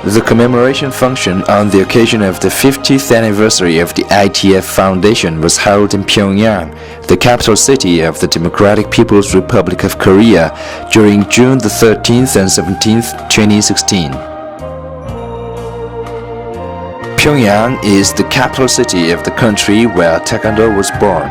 The commemoration function on the occasion of the 50th anniversary of the ITF Foundation was held in Pyongyang, the capital city of the Democratic People's Republic of Korea, during June the 13th and 17th, 2016. Pyongyang is the capital city of the country where Taekwondo was born.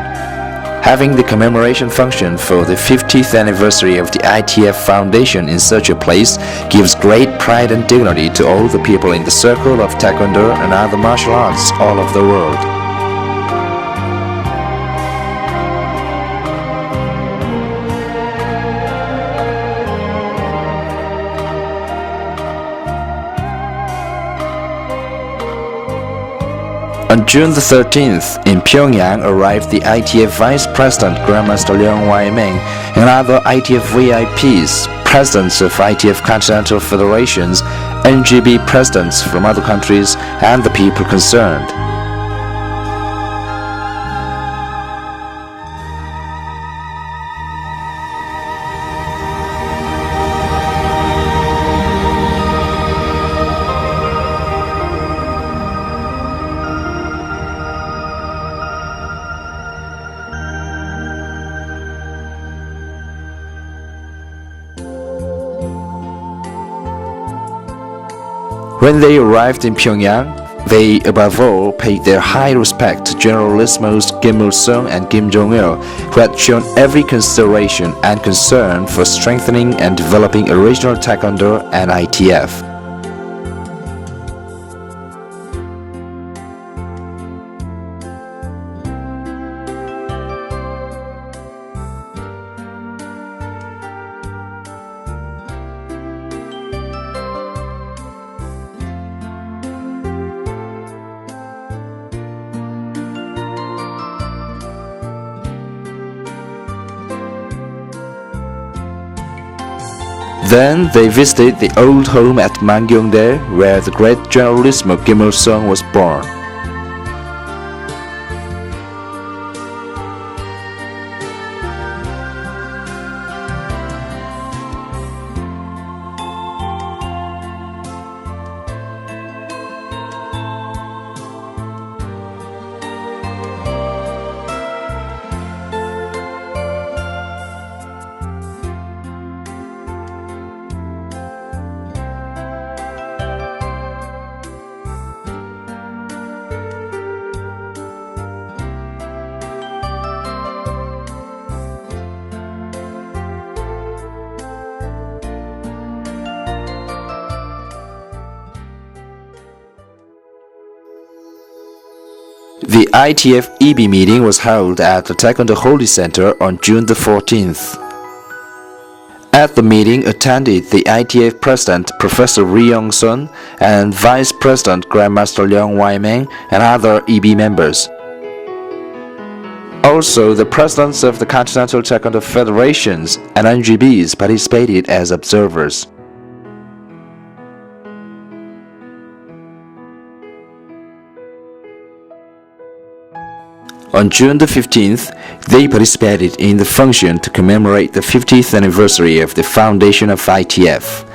Having the commemoration function for the 50th anniversary of the ITF Foundation in such a place gives great pride and dignity to all the people in the circle of Taekwondo and other martial arts all over the world. On June the 13th, in Pyongyang arrived the ITF Vice President Grandmaster Liang Wai-ming and other ITF VIPs, presidents of ITF Continental Federations, NGB presidents from other countries, and the people concerned. When they arrived in Pyongyang, they above all paid their high respect to Generalismos Kim Il-sung and Kim Jong-il, who had shown every consideration and concern for strengthening and developing original Taekwondo and ITF. Then they visited the old home at Mangyongdae, where the great Generalissimo Kim Il-sung was born. The ITF EB meeting was held at the Taekwondo Holy Center on June the 14th. At the meeting attended the ITF President Professor Ri Yong-sun and Vice President Grandmaster Liang Wai-ming and other EB members. Also, the presidents of the Continental Taekwondo Federations and NGBs participated as observers. On June the 15th, they participated in the function to commemorate the 50th anniversary of the foundation of ITF.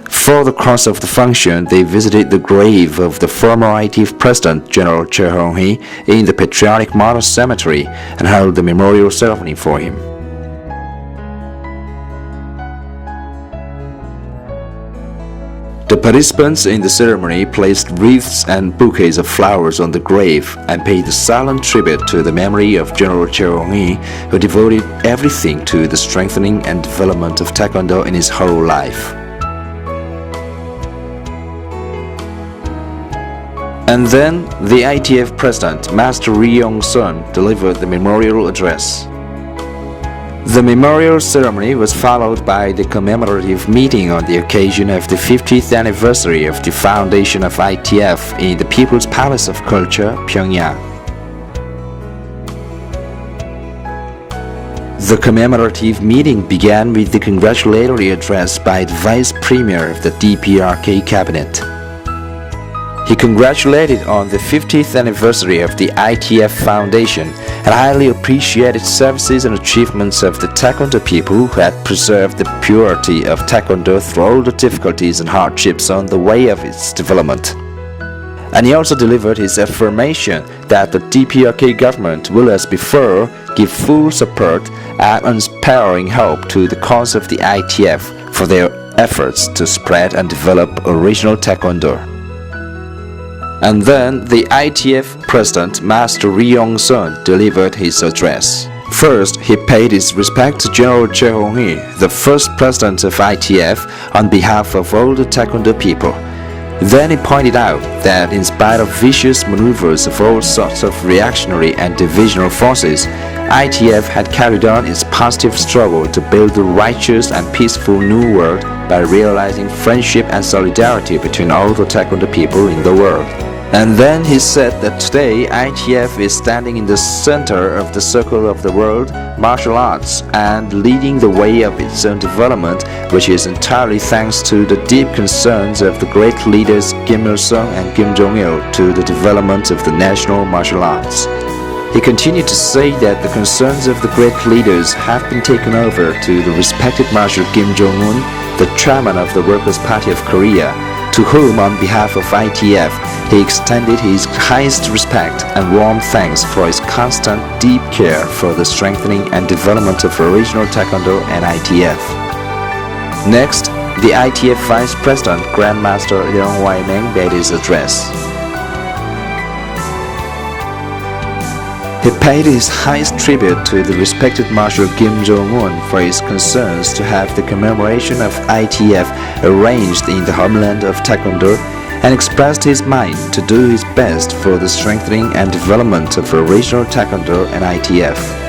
For the course of the function, they visited the grave of the former ITF President General Che Hong-hee in the Patriotic Martyrs Cemetery and held the memorial ceremony for him. The participants in the ceremony placed wreaths and bouquets of flowers on the grave and paid a solemn tribute to the memory of General Che Hong-hee, who devoted everything to the strengthening and development of Taekwondo in his whole life. And then, the ITF President, Master Ri Yong-sun, delivered the memorial address. The memorial ceremony was followed by the commemorative meeting on the occasion of the 50th anniversary of the foundation of ITF in the People's Palace of Culture, Pyongyang. The commemorative meeting began with the congratulatory address by the Vice Premier of the DPRK Cabinet. He congratulated on the 50th anniversary of the ITF Foundation and highly appreciated services and achievements of the Taekwondo people who had preserved the purity of Taekwondo through all the difficulties and hardships on the way of its development. And he also delivered his affirmation that the DPRK government will, as before, give full support and inspiring hope to the cause of the ITF for their efforts to spread and develop original Taekwondo. And then the ITF President Master Ri Yong-sun delivered his address. First, he paid his respect to General Che Hong-hee, the first president of ITF, on behalf of all the Taekwondo people. Then he pointed out that in spite of vicious maneuvers of all sorts of reactionary and divisional forces, ITF had carried on its positive struggle to build a righteous and peaceful new world by realizing friendship and solidarity between all the Taekwondo people in the world. And then he said that today ITF is standing in the center of the circle of the world martial arts and leading the way of its own development, which is entirely thanks to the deep concerns of the great leaders Kim Il-sung and Kim Jong-il to the development of the national martial arts. He continued to say that the concerns of the great leaders have been taken over to the respected Marshal Kim Jong-un, the chairman of the Workers' Party of Korea, to whom, on behalf of ITF, he extended his highest respect and warm thanks for his constant, deep care for the strengthening and development of original Taekwondo and ITF. Next, the ITF Vice President Grandmaster Leung Wai-ming made his address. He paid his highest tribute to the respected Marshal Kim Jong-un for his concerns to have the commemoration of ITF arranged in the homeland of Taekwondo and expressed his mind to do his best for the strengthening and development of original Taekwondo and ITF.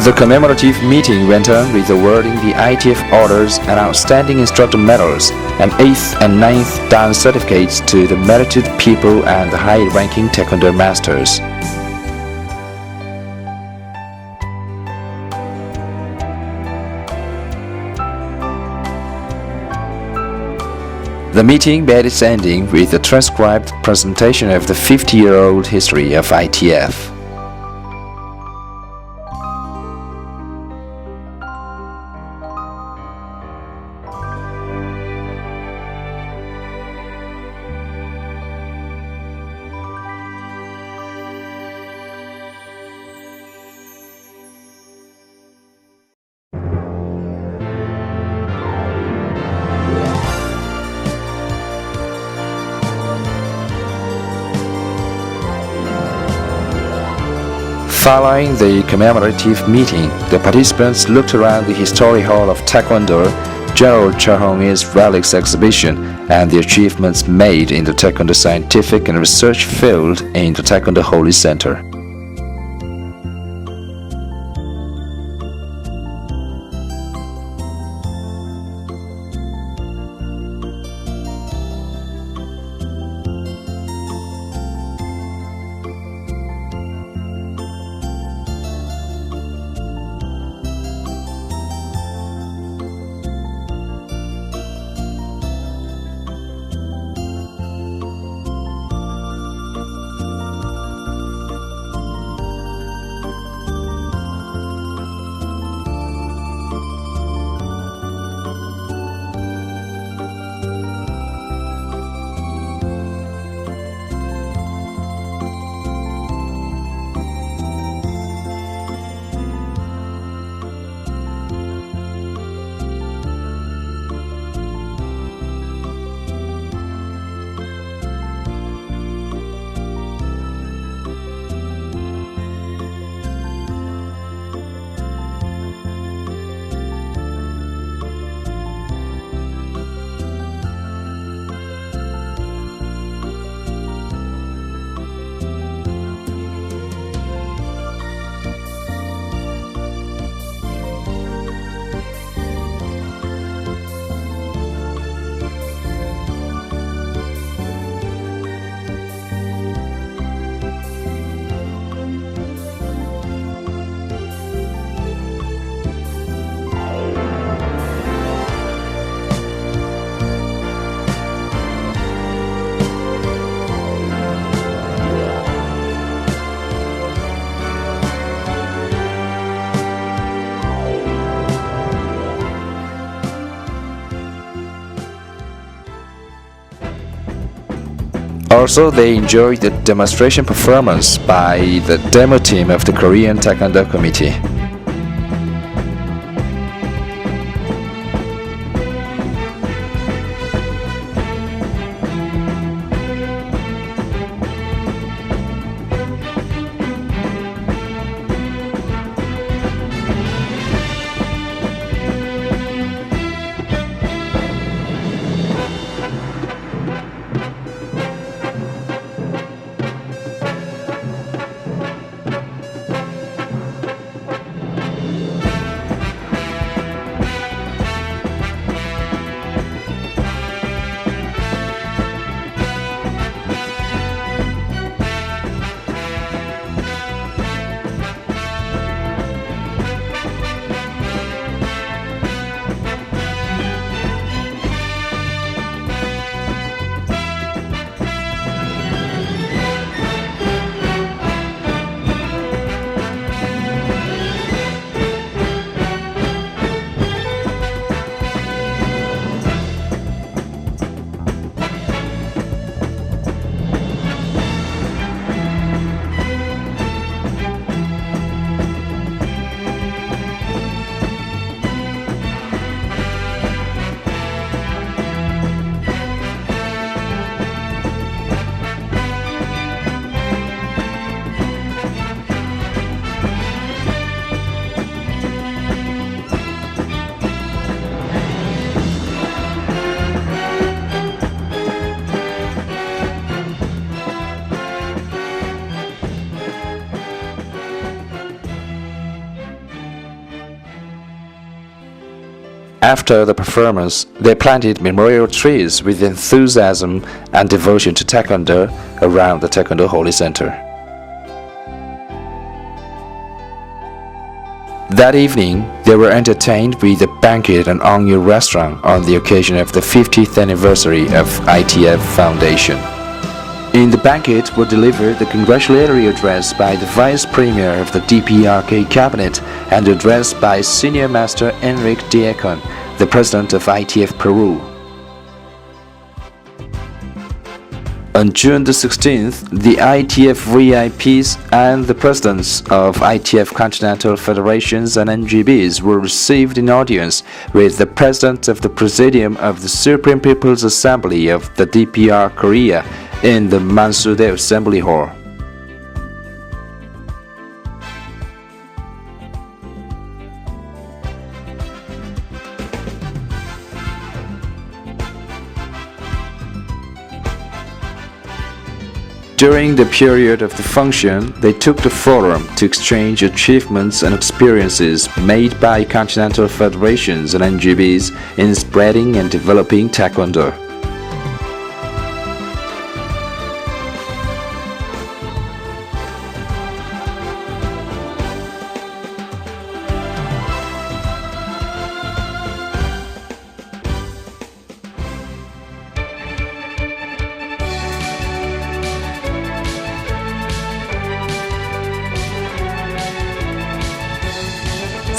The commemorative meeting went on with awarding the ITF orders and outstanding instructor medals and 8th and 9th Dan certificates to the merited people and the high-ranking Taekwondo masters. The meeting made its ending with a transcribed presentation of the 50-year-old history of ITF. Following the commemorative meeting, the participants looked around the History Hall of Taekwondo, General Che Hong-hee's relics exhibition, and the achievements made in the Taekwondo scientific and research field in the Taekwondo Holy Center. Also, they enjoyed the demonstration performance by the demo team of the Korean Taekwondo Committee. After the performance, they planted memorial trees with enthusiasm and devotion to Taekwondo around the Taekwondo Holy Center. That evening, they were entertained with a banquet at an Ongyu restaurant on the occasion of the 50th anniversary of ITF Foundation. In the banquet were delivered the congratulatory address by the Vice Premier of the DPRK Cabinet and the address by Senior Master Enrique Diacon, the President of ITF Peru. On June the 16th, the ITF VIPs and the Presidents of ITF Continental Federations and NGBs were received in audience with the President of the Presidium of the Supreme People's Assembly of the DPR Korea in the Mansudae Assembly Hall. During the period of the function, they took the forum to exchange achievements and experiences made by continental federations and NGBs in spreading and developing Taekwondo.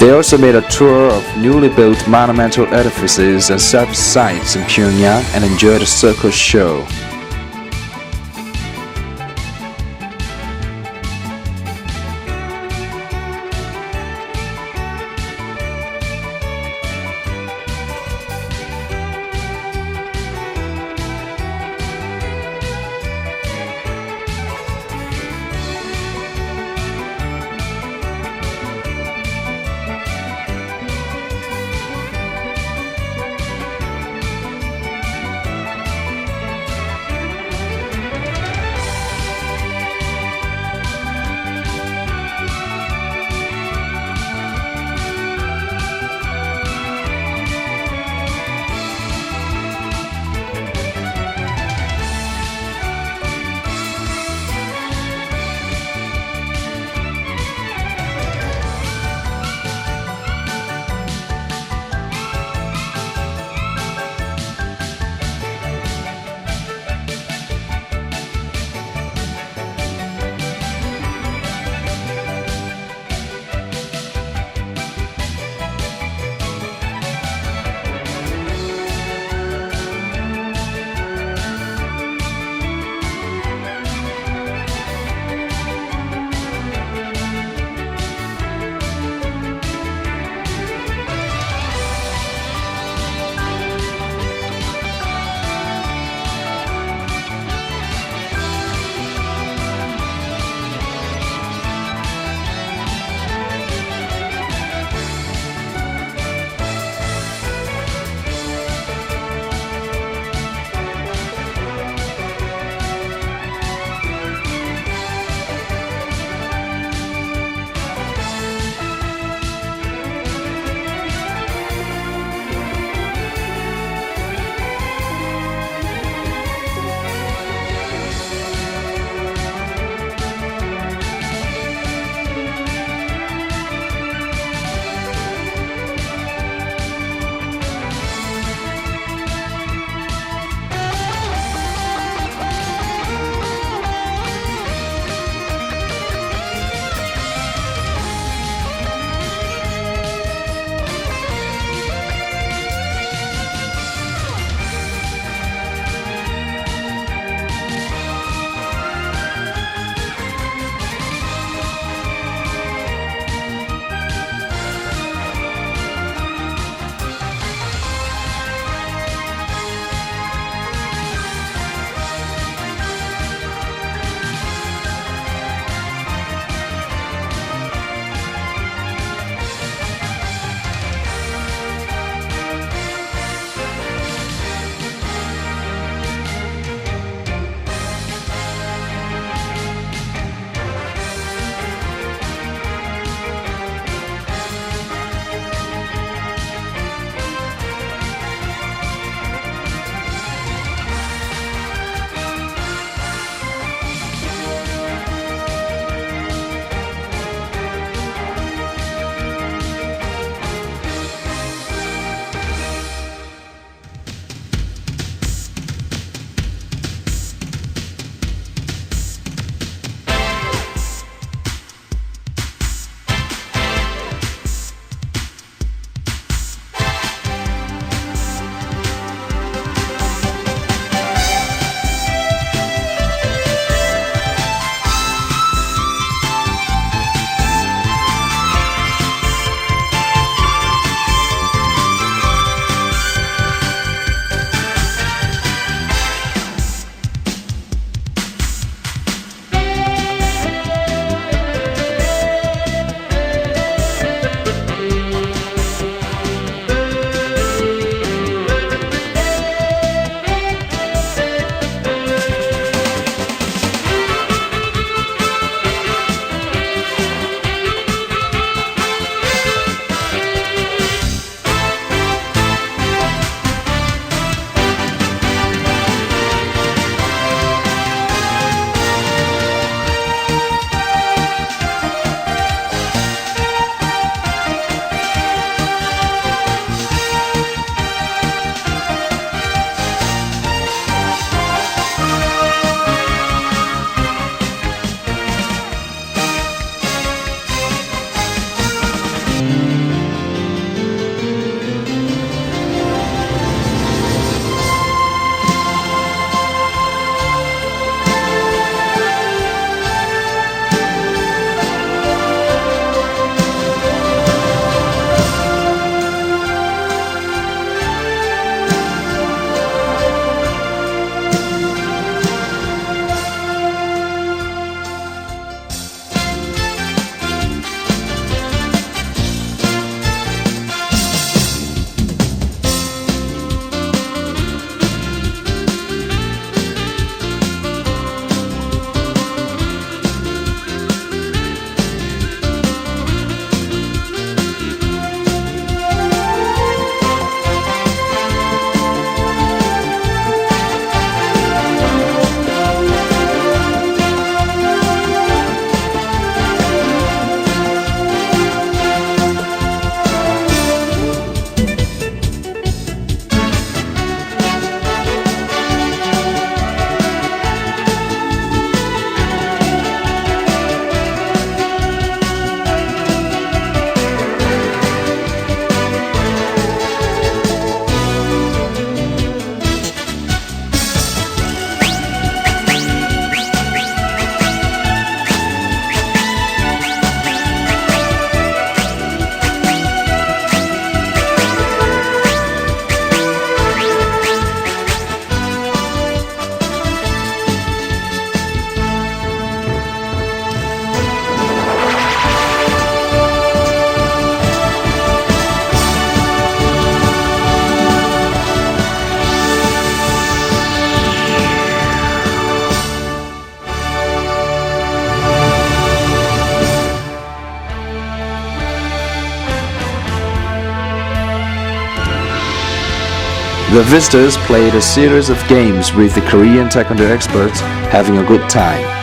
They also made a tour of newly built monumental edifices and service sites in Pyongyang and enjoyed a circus show. The visitors played a series of games with the Korean taekwondo experts, having a good time.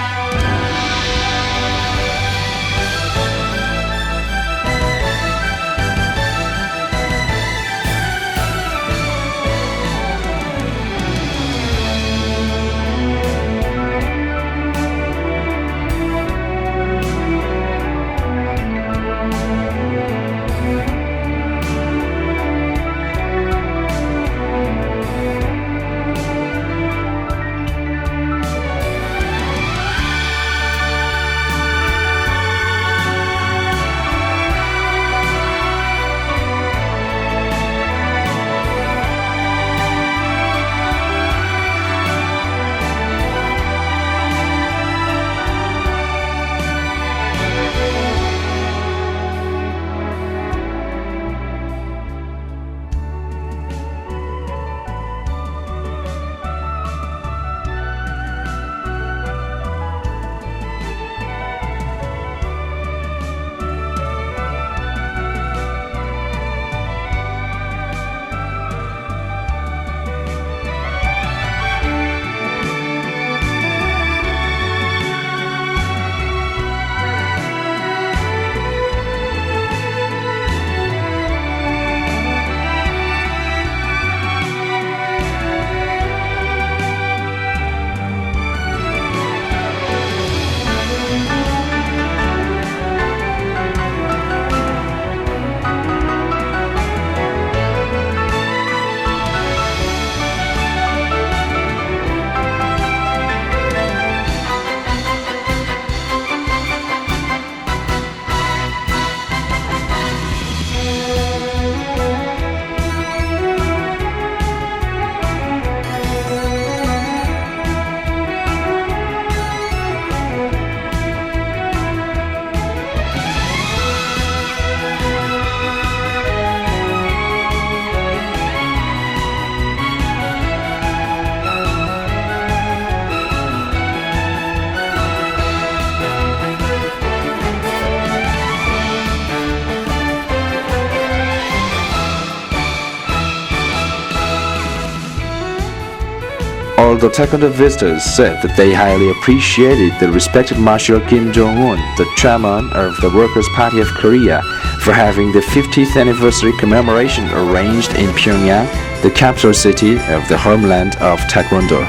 Although taekwondo visitors said that they highly appreciated the respected Marshal Kim Jong-un, the chairman of the Workers' Party of Korea, for having the 50th anniversary commemoration arranged in Pyongyang, the capital city of the homeland of taekwondo.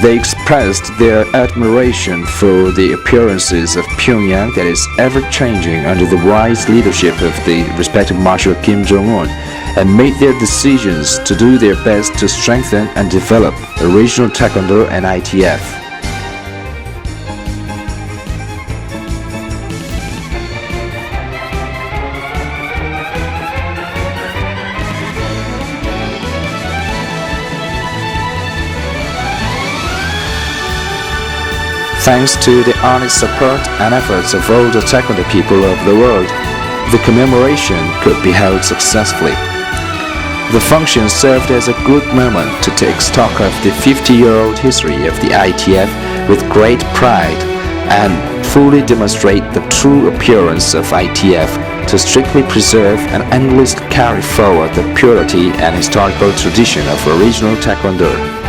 They expressed their admiration for the appearances of Pyongyang that is ever-changing under the wise leadership of the respected Marshal Kim Jong-un, and made their decisions to do their best to strengthen and develop regional taekwondo and ITF. Thanks to the honest support and efforts of all the taekwondo people of the world, the commemoration could be held successfully. The function served as a good moment to take stock of the 50-year-old history of the ITF with great pride and fully demonstrate the true appearance of ITF to strictly preserve and endlessly carry forward the purity and historical tradition of original taekwondo.